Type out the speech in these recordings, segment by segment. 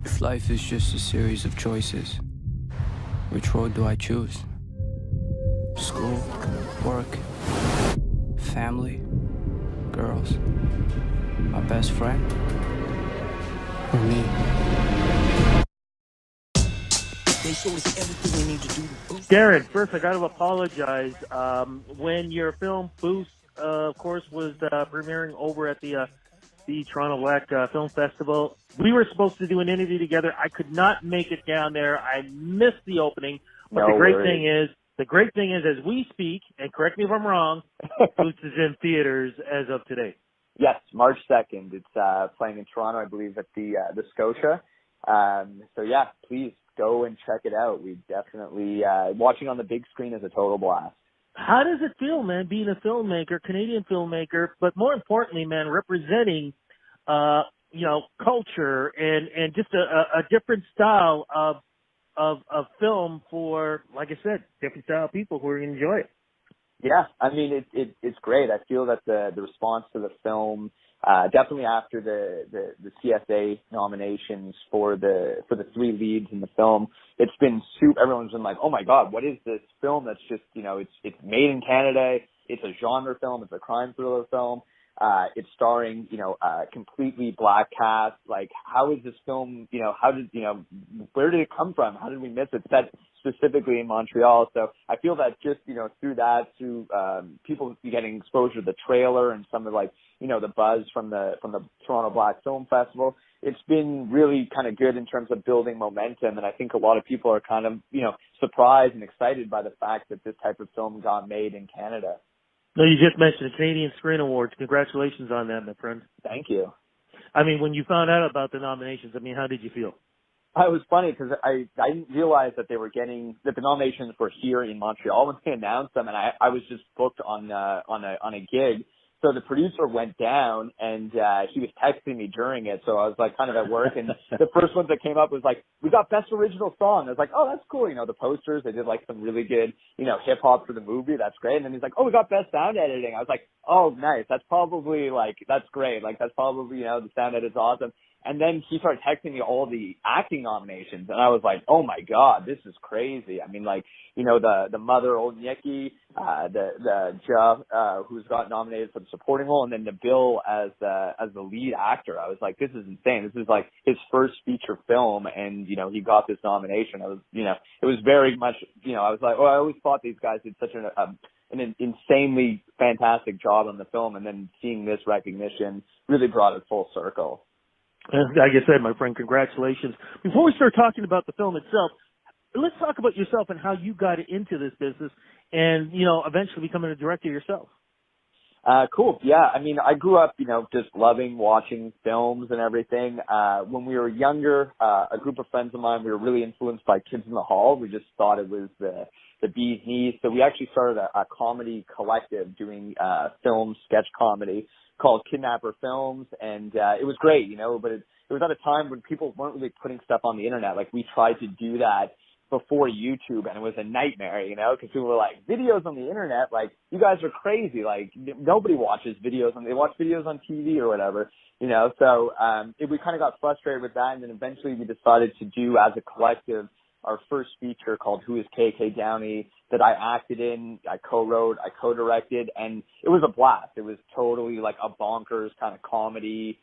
If life is just a series of choices, which road do I choose? School, work, family, girls, my best friend, or me? Darren, first I got to apologize. When your film Boost, of course, was premiering over at the Toronto Black Film Festival, we were supposed to do an interview together. I could not make it down there. I missed the opening. But No the great worries. thing is, as we speak, and correct me if I'm wrong, Boost is in theaters as of today. Yes, March 2nd. It's playing in Toronto, I believe, at the Scotia. So yeah, please go and check it out. We definitely watching on the big screen is a total blast. How does it feel, man, being a filmmaker, Canadian filmmaker, but more importantly, man, representing, culture and just a different style of film for, like I said, different style of people who are going to enjoy it. Yeah, I mean it's great. I feel that the response to the film, definitely after the CSA nominations for the three leads in the film, it's been super. Everyone's been like, oh my God, what is this film? That's just it's made in Canada. It's a genre film. It's a crime thriller film. It's starring completely black cast. Like, how is this film? Where did it come from? How did we miss it? Set specifically in Montreal. So I feel that just through people getting exposure to the trailer and some of the buzz from the Toronto Black Film Festival, it's been really kind of good in terms of building momentum. And I think a lot of people are kind of surprised and excited by the fact that this type of film got made in Canada. No, you just mentioned the Canadian Screen Awards. Congratulations on that, my friend. Thank you. I mean, when you found out about the nominations, how did you feel? It was funny because I didn't realize that they were that the nominations were here in Montreal when they announced them, and I was just booked on a gig. So the producer went down and he was texting me during it. So I was kind of at work, and the first one that came up was we got best original song. I was like, oh, that's cool. The posters, they did some really good, hip hop for the movie. That's great. And then he's like, oh, we got best sound editing. I was like, oh, nice. That's probably that's great. That's probably, the sound edit's awesome. And then he started texting me all the acting nominations, and I was like, "Oh my God, this is crazy!" I mean, the mother, old Nikki, the Jeff, who's got nominated for the supporting role, and then the Bill as the lead actor. I was like, "This is insane! This is his first feature film, and he got this nomination." I was, it was very much, I was like, "Oh, I always thought these guys did such an insanely fantastic job on the film, and then seeing this recognition really brought it full circle." Like I said, my friend, congratulations. Before we start talking about the film itself, let's talk about yourself and how you got into this business and, eventually becoming a director yourself. Cool. Yeah. I mean, I grew up, just loving watching films and everything. When we were younger, a group of friends of mine, we were really influenced by Kids in the Hall. We just thought it was the bee's knees. So we actually started a comedy collective doing film sketch comedy called Kidnapper Films, and it was great, but it was at a time when people weren't really putting stuff on the internet. We tried to do that before YouTube, and it was a nightmare, because people were like, videos on the internet, you guys are crazy, nobody watches videos, they watch videos on TV or whatever, so we kind of got frustrated with that, and then eventually we decided to do, as a collective, our first feature called Who is KK Downey, that I acted in, I co-wrote, I co-directed, and it was a blast. It was totally a bonkers kind of comedy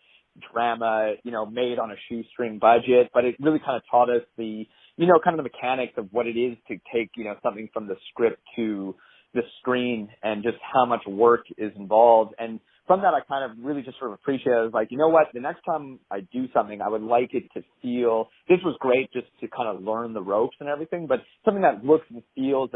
drama, made on a shoestring budget, but it really kind of taught us the mechanics of what it is to take, something from the script to the screen and just how much work is involved. And from that, I kind of really just sort of appreciated it. I was like, you know what, the next time I do something, I would like it to feel, this was great just to kind of learn the ropes and everything, but something that looks and feels,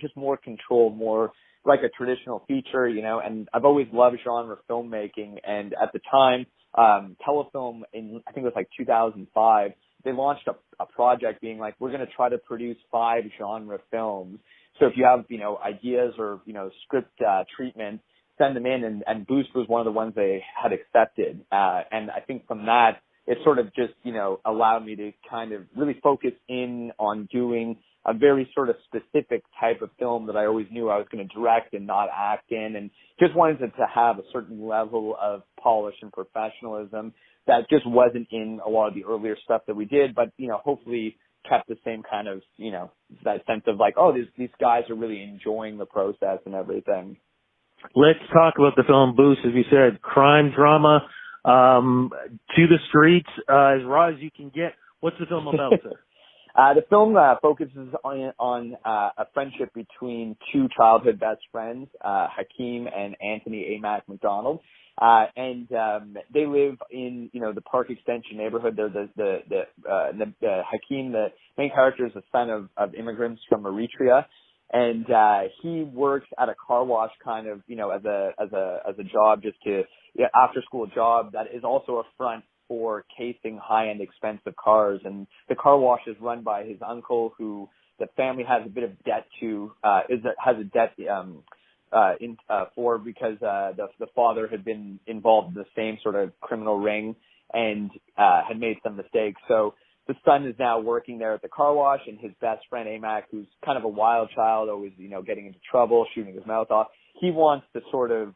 just more controlled, more like a traditional feature, and I've always loved genre filmmaking. And at the time, Telefilm in, I think it was 2005, they launched a project being we're going to try to produce 5 genre films. So if you have, ideas or, script treatment, send them in, and Boost was one of the ones they had accepted. And I think from that, it sort of just, allowed me to kind of really focus in on doing a very sort of specific type of film that I always knew I was going to direct and not act in, and just wanted it to have a certain level of polish and professionalism that just wasn't in a lot of the earlier stuff that we did, but, you know, hopefully kept the same kind of, you know, that sense of like, oh, these guys are really enjoying the process and everything. Let's talk about the film Boost. As you said, crime drama, to the streets, as raw as you can get. What's the film about, sir? The film focuses on a friendship between two childhood best friends, Hakeem and Anthony Amac McDonald. And they live in, you know, the Park Extension neighborhood. They're the Hakeem, the main character, is a son of immigrants from Eritrea. And he works at a car wash kind of, you know, as a job, just to, after school job that is also a front for casing high-end expensive cars. And the car wash is run by his uncle, who the family has a bit of debt to, has a debt for, because the father had been involved in the same sort of criminal ring and had made some mistakes. So the son is now working there at the car wash, and his best friend Amac, who's kind of a wild child, always, you know, getting into trouble, shooting his mouth off, he wants to sort of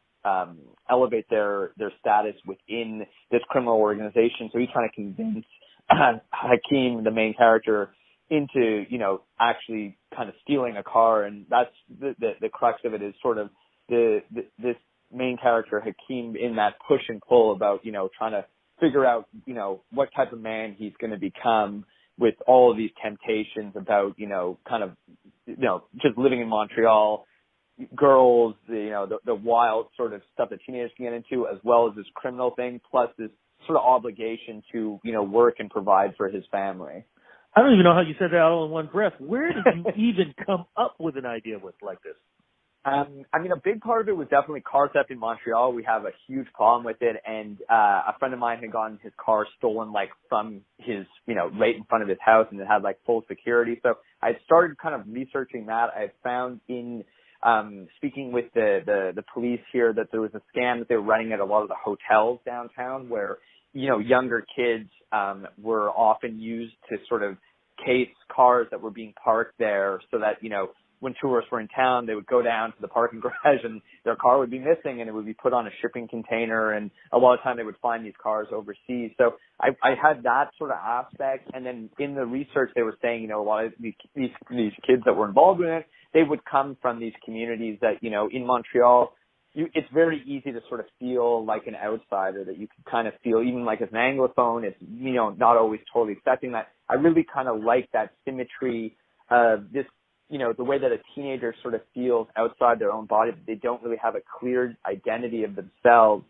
elevate their status within this criminal organization. So he's trying to convince Hakeem, the main character, into, you know, actually kind of stealing a car. And that's the crux of it, is sort of this main character, Hakeem, in that push and pull about, you know, trying to figure out, you know, what type of man he's going to become with all of these temptations about, you know, kind of, you know, just living in Montreal, girls, you know, the wild sort of stuff that teenagers can get into, as well as this criminal thing, plus this sort of obligation to, you know, work and provide for his family. I don't even know how you said that all in one breath. Where did you even come up with an idea like this? I mean, a big part of it was definitely car theft in Montreal. We have a huge problem with it, and a friend of mine had gotten his car stolen, like, from his, you know, right in front of his house, and it had, like, full security. So I started kind of researching that. I found in speaking with the police here that there was a scam that they were running at a lot of the hotels downtown, where, you know, younger kids were often used to sort of case cars that were being parked there, so that, you know, when tourists were in town, they would go down to the parking garage and their car would be missing, and it would be put on a shipping container. And a lot of time they would find these cars overseas. So I had that sort of aspect. And then in the research, they were saying, you know, a lot of these kids that were involved in it, they would come from these communities that, you know, in Montreal, it's very easy to sort of feel like an outsider, that you can kind of feel, even like as an Anglophone, it's, you know, not always totally accepting that. I really kind of like that symmetry of this, you know, the way that a teenager sort of feels outside their own body, that they don't really have a clear identity of themselves,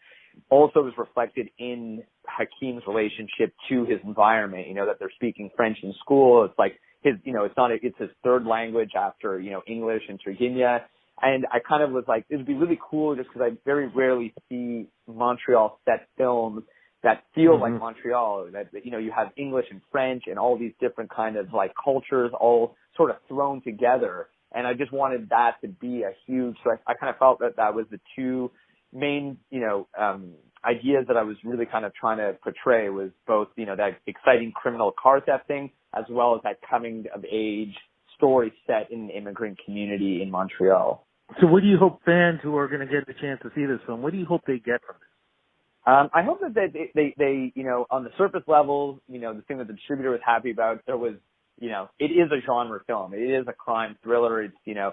also is reflected in Hakeem's relationship to his environment, you know, that they're speaking French in school. It's like his, you know, it's his third language after, you know, English and Turgenev. And I kind of was like, it would be really cool, just because I very rarely see Montreal set films that feel like Montreal, that, you know, you have English and French and all these different kind of like cultures all sort of thrown together. And I just wanted that to be a huge, so I kind of felt that was the two main, you know, ideas that I was really kind of trying to portray, was both, you know, that exciting criminal car theft thing, as well as that coming of age story set in an immigrant community in Montreal. So what do you hope fans who are going to get the chance to see this film, what do you hope they get from this? I hope that they, you know, on the surface level, you know, the thing that the distributor was happy about, there was, you know, it is a genre film. It is a crime thriller. It's, you know,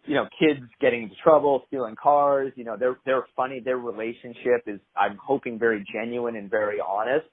kids getting into trouble, stealing cars. You know, they're funny. Their relationship is, I'm hoping, very genuine and very honest.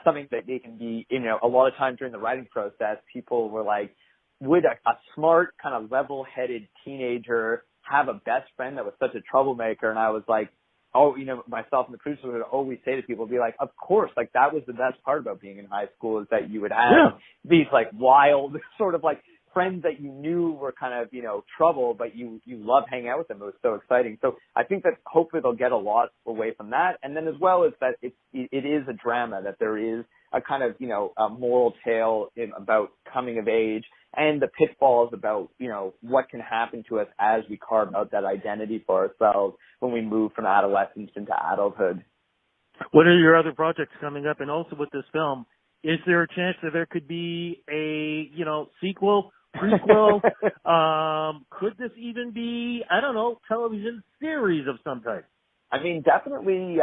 Something that they can be, you know, a lot of times during the writing process, people were like, would a smart, kind of level-headed teenager have a best friend that was such a troublemaker? And I was like, oh, you know, myself and the producer would always say to people, be like, of course, like, that was the best part about being in high school, is that you would have these, like, wild sort of, like, friends that you knew were kind of, you know, trouble, but you love hanging out with them. It was so exciting. So I think that hopefully they'll get a lot away from that. And then as well as that it is a drama, that there is a kind of, you know, a moral tale about coming of age, and the pitfalls about, you know, what can happen to us as we carve out that identity for ourselves when we move from adolescence into adulthood. What are your other projects coming up? And also with this film, is there a chance that there could be a, you know, sequel, prequel? Could this even be, I don't know, television series of some type? I mean, definitely,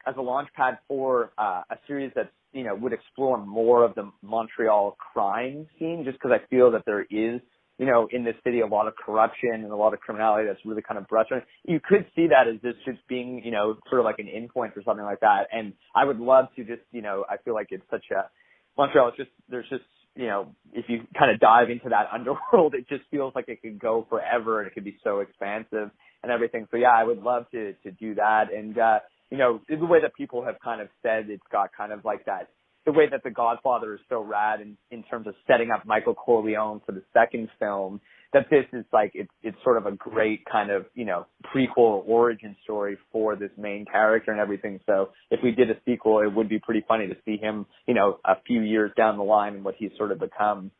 as a launch pad for a series that's, would explore more of the Montreal crime scene, just because I feel that there is, in this city, a lot of corruption and a lot of criminality that's really kind of brushed on it. You could see that as this just being, sort of like an endpoint or something like that. And I would love to just, I feel like it's such a, Montreal, there's just, if you kind of dive into that underworld, it just feels like it could go forever and it could be so expansive and everything. So yeah, I would love to do that. And, the way that people have kind of said it's got kind of like that, the way that The Godfather is so rad in terms of setting up Michael Corleone for the second film, that this is like, it's sort of a great kind of, prequel origin story for this main character and everything. So if we did a sequel, it would be pretty funny to see him, a few years down the line and what he's sort of become.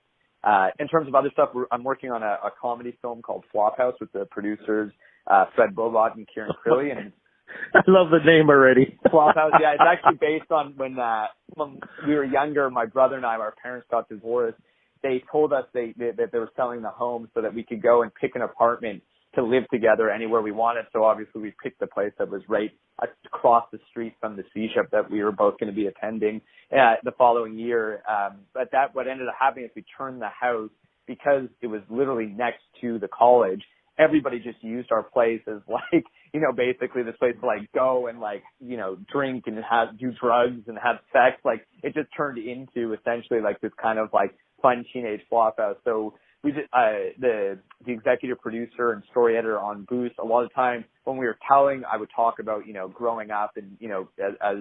In terms of other stuff, I'm working on a comedy film called Flophouse with the producers, Fred Bobot and Kieran Crilly, and I love the name already. Flophouse, yeah, it's actually based on when we were younger, my brother and I, our parents got divorced. They told us that they were selling the home so that we could go and pick an apartment to live together anywhere we wanted. So obviously we picked the place that was right across the street from the ski shop that we were both going to be attending the following year. But what ended up happening is we turned the house, because it was literally next to the college. Everybody just used our place as like, basically this place to like go and like, drink and do drugs and have sex. Like it just turned into essentially like this kind of like fun teenage flophouse. So we did, the executive producer and story editor on Boost, a lot of time when we were telling, I would talk about, growing up and, as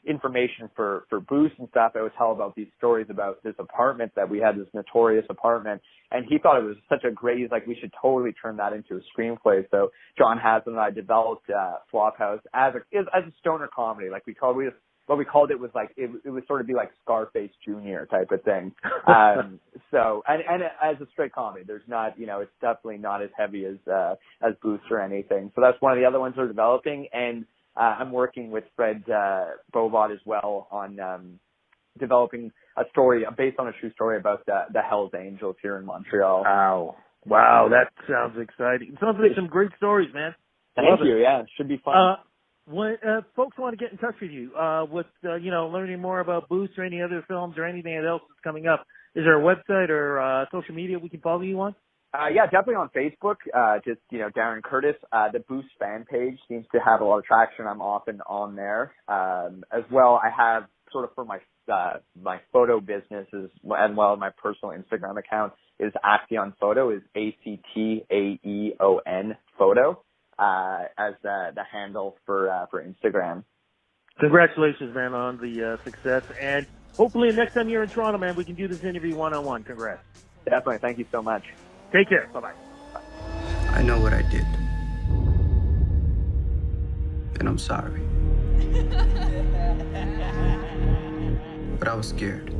information for Boost and stuff, I would tell about these stories about this apartment that we had, this notorious apartment. And he thought it was such a great, he's like, we should totally turn that into a screenplay. So John Haslam and I developed Flophouse as a stoner comedy. Like what we called it was like, it would sort of be like Scarface Jr. type of thing. So, and as a straight comedy, there's not, it's definitely not as heavy as Boost or anything. So that's one of the other ones we're developing. And I'm working with Fred Bobot as well on developing a story based on a true story about the Hells Angels here in Montreal. Wow, that sounds exciting. It sounds like some great stories, man. Thank you. Yeah, it should be fun. When folks want to get in touch with you, with learning more about Boost or any other films or anything else that's coming up, is there a website or social media we can follow you on? Yeah, definitely on Facebook. Just Darren Curtis. The Boost fan page seems to have a lot of traction. I'm often on there. As well, I have sort of for my photo businesses, and my personal Instagram account is Actaeon Photo, is ACTAEON Photo, as the handle for Instagram. Congratulations, man, on the success, and hopefully next time you're in Toronto, man, we can do this interview one-on-one. Congrats. Definitely. Thank you so much. Take care. Bye-bye. I know what I did. And I'm sorry. But I was scared.